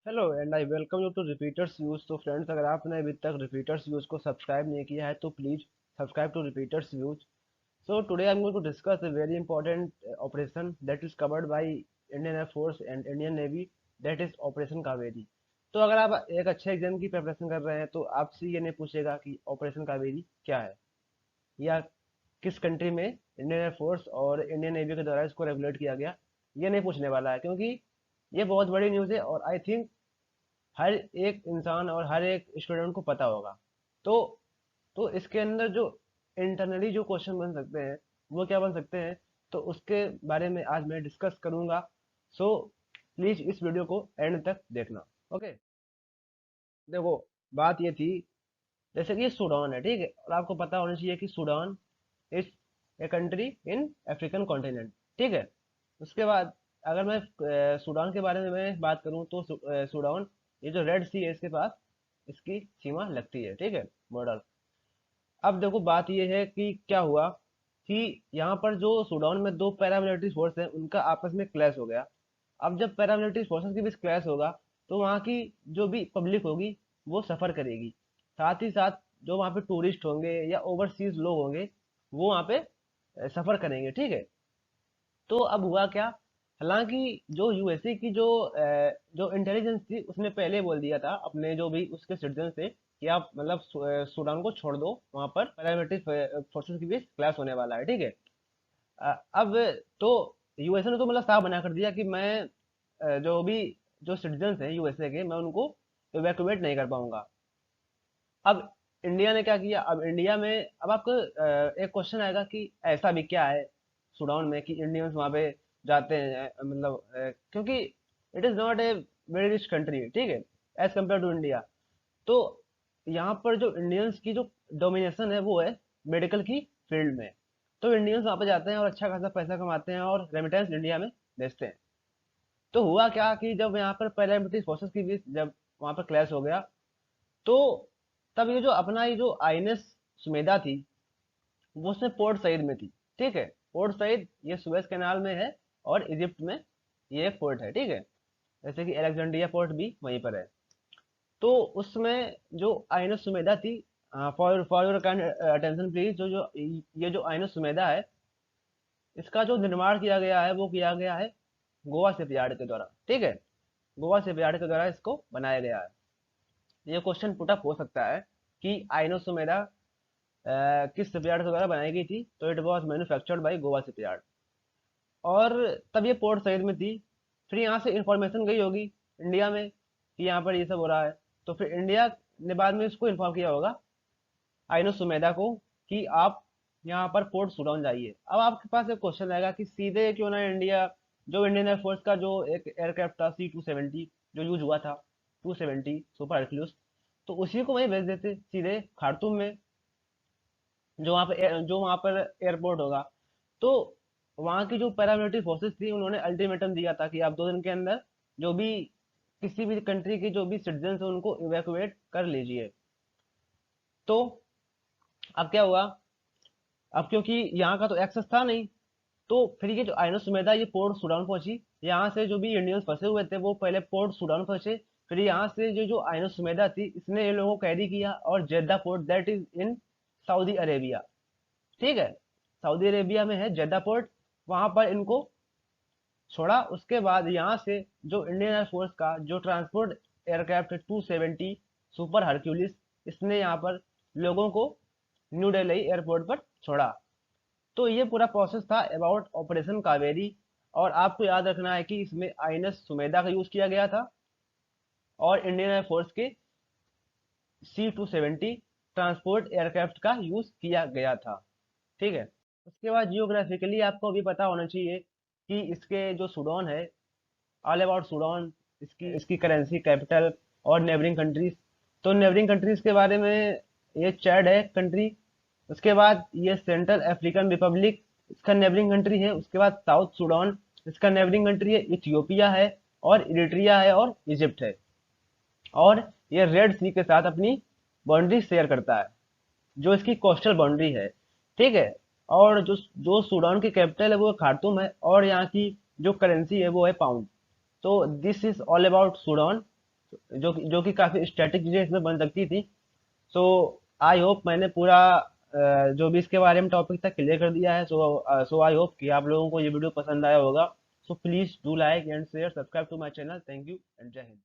Hello and I welcome you to repeaters views. तो friends, अगर आपने अभी तक रिपीटर्स व्यूज को सब्सक्राइब नहीं किया है तो please subscribe to repeaters views. So today I'm going to discuss a very important operation that is covered by Indian Air Force and Indian Navy, that is Operation Kaveri। तो अगर आप एक अच्छे एग्जाम की प्रिपरेशन कर रहे हैं तो आपसे ये नहीं पूछेगा कि ऑपरेशन कावेरी क्या है या किस कंट्री में इंडियन एयर फोर्स और इंडियन नेवी के द्वारा इसको रेगुलेट किया गया। ये नहीं पूछने वाला है, क्योंकि ये बहुत बड़ी न्यूज़ है और आई थिंक हर एक इंसान और हर एक स्टूडेंट को पता होगा। तो इसके अंदर जो इंटरनली जो क्वेश्चन बन सकते हैं वो क्या बन सकते हैं, तो उसके बारे में आज मैं डिस्कस करूंगा। सो प्लीज इस वीडियो को एंड तक देखना। ओके, देखो, बात ये थी, जैसे कि ये सूडान है, ठीक है, और आपको पता होना चाहिए कि Sudan is a country in African continent, ठीक है। उसके बाद अगर मैं सूडान के बारे में मैं बात करूं तो सूडान, ये जो रेड सी है इसके पास इसकी सीमा लगती है, ठीक है, बॉर्डर। अब देखो, बात ये है कि क्या हुआ कि यहाँ पर जो सूडान में दो पैरामिलिट्री फोर्स हैं उनका आपस में क्लैश हो गया। अब जब पैरामिलिट्री फोर्सेस के बीच क्लैश होगा तो वहाँ की जो भी पब्लिक होगी वो सफर करेगी। साथ ही साथ जो वहाँ पे टूरिस्ट होंगे या ओवरसीज लोग होंगे वो वहाँ पे सफर करेंगे, ठीक है। तो अब हुआ क्या, हालांकि जो यूएसए की जो इंटेलिजेंस थी उसने पहले बोल दिया था अपने जो भी उसके सिटीजन से कि आप मतलब सूडान को छोड़ दो, वहां पर पैरामिलिट्री फोर्सेस के बीच क्लैश होने वाला है, ठीक है। अब तो यूएसए ने तो मतलब साफ मना कर दिया कि मैं जो भी जो सिटीजन हैं यूएसए के, मैं उनको इवैक्यूएट नहीं कर पाऊंगा। अब इंडिया ने क्या किया, अब इंडिया में अब आपको एक क्वेश्चन आएगा कि ऐसा भी क्या है सूडान में कि इंडियंस वहाँ पे जाते हैं, मतलब क्योंकि it is not a very rich country, ठीक है, एज कम्पेयर टू इंडिया। तो यहाँ पर जो इंडियंस की जो डोमिनेशन है वो है मेडिकल की फील्ड में। तो इंडियंस वहाँ पे जाते हैं और अच्छा खासा पैसा कमाते हैं और रेमिटेंस इंडिया में भेजते हैं। तो हुआ क्या कि जब यहाँ पर पैरामिलिट्री फोर्सेस के बीच जब वहाँ पर क्लैश हो गया, तो तब ये जो अपना ये जो आईएनएस सुमेधा थी वो उसमें पोर्ट सईद में थी, ठीक है। पोर्ट सईद ये सुएज कैनाल में है और इजिप्ट में ये एक पोर्ट है, ठीक है। जैसे कि अलेक्जेंड्रिया पोर्ट भी वहीं पर है। तो उसमें जो आईएनएस सुमेधा थी, for for your kind attention please, जो जो ये जो आईएनएस सुमेधा है इसका जो निर्माण किया गया है वो किया गया है गोवा शिपयार्ड के द्वारा, ठीक है। गोवा शिपयार्ड के द्वारा इसको बनाया गया है। ये क्वेश्चन पुट अप हो सकता है कि आईएनएस सुमेधा किस शिपयार्ड के द्वारा बनाई गई थी, तो it was manufactured by Goa shipyard. और तब ये पोर्ट सईद में थी। फिर यहाँ से इंफॉर्मेशन गई होगी इंडिया में कि यहाँ पर ये सब हो रहा है, तो फिर इंडिया ने बाद में इसको इन्फॉर्म किया होगा आइनो सुमेधा को कि आप यहाँ पर पोर्ट सुडान जाइए। अब आपके पास एक क्वेश्चन आएगा कि सीधे क्यों ना इंडिया, जो इंडियन एयरफोर्स का जो एक एयरक्राफ्ट था C-270 जो यूज हुआ था, 270 सुपर हरक्यूलिस, तो उसी को वहीं भेज देते सीधे खार्तूम में, जो वहाँ पर एयरपोर्ट होगा। तो वहाँ की जो पैरामिलिट्री फोर्सेस थी उन्होंने अल्टीमेटम दिया था कि आप 2 दिन के अंदर जो भी किसी भी कंट्री के जो भी सिटीजन है उनको इवैक्यूएट कर लीजिए। तो अब क्या हुआ, अब क्योंकि यहाँ का तो एक्सेस था नहीं, तो फिर ये जो आइनो सुमेधा ये पोर्ट सूडान पहुंची। यहाँ से जो भी इंडियंस फंसे हुए थे वो पहले पोर्ट सूडान पहुंचे। फिर यहाँ से जो जो आइनो सुमेधा थी इसने ये लोगों को कैरी किया और Jeddah port that is in Saudi Arabia, ठीक है, सऊदी अरेबिया में है जेद्दा पोर्ट, वहां पर इनको छोड़ा। उसके बाद यहाँ से जो इंडियन एयरफोर्स का जो ट्रांसपोर्ट एयरक्राफ्ट 270 सुपर हरक्यूलिस, इसने यहाँ पर लोगों को न्यू दिल्ली एयरपोर्ट पर छोड़ा। तो ये पूरा प्रोसेस था अबाउट ऑपरेशन कावेरी। और आपको याद रखना है कि इसमें आईएनएस सुमेधा का यूज किया गया था और इंडियन एयरफोर्स के C-270 ट्रांसपोर्ट एयरक्राफ्ट का यूज किया गया था, ठीक है। उसके बाद जियोग्राफिकली आपको भी पता होना चाहिए कि इसके जो सूडान है, ऑल अबाउट सूडान, इसकी करेंसी, कैपिटल और नेबरिंग कंट्रीज। तो नेबरिंग कंट्रीज के बारे में, ये चैड है कंट्री। उसके बाद ये सेंट्रल अफ्रीकन रिपब्लिक इसका नेबरिंग कंट्री है। उसके बाद साउथ सूडान इसका नेबरिंग कंट्री है। इथियोपिया है और इरिट्रिया है और इजिप्ट है। और ये रेड सी के साथ अपनी बाउंड्री शेयर करता है जो इसकी कोस्टल बाउंड्री है, ठीक है। और जो जो सूडान की कैपिटल है वो खार्तूम है और यहाँ की जो करेंसी है वो है पाउंड। तो this is all about Sudan. जो कि काफ़ी स्टैटिक चीज़ें इसमें बन सकती थी। सो आई होप मैंने पूरा जो भी इसके बारे में टॉपिक था क्लियर कर दिया है। सो आई होप कि आप लोगों को ये वीडियो पसंद आया होगा। So please do like and share, subscribe to my channel. Thank you and जय हिंद।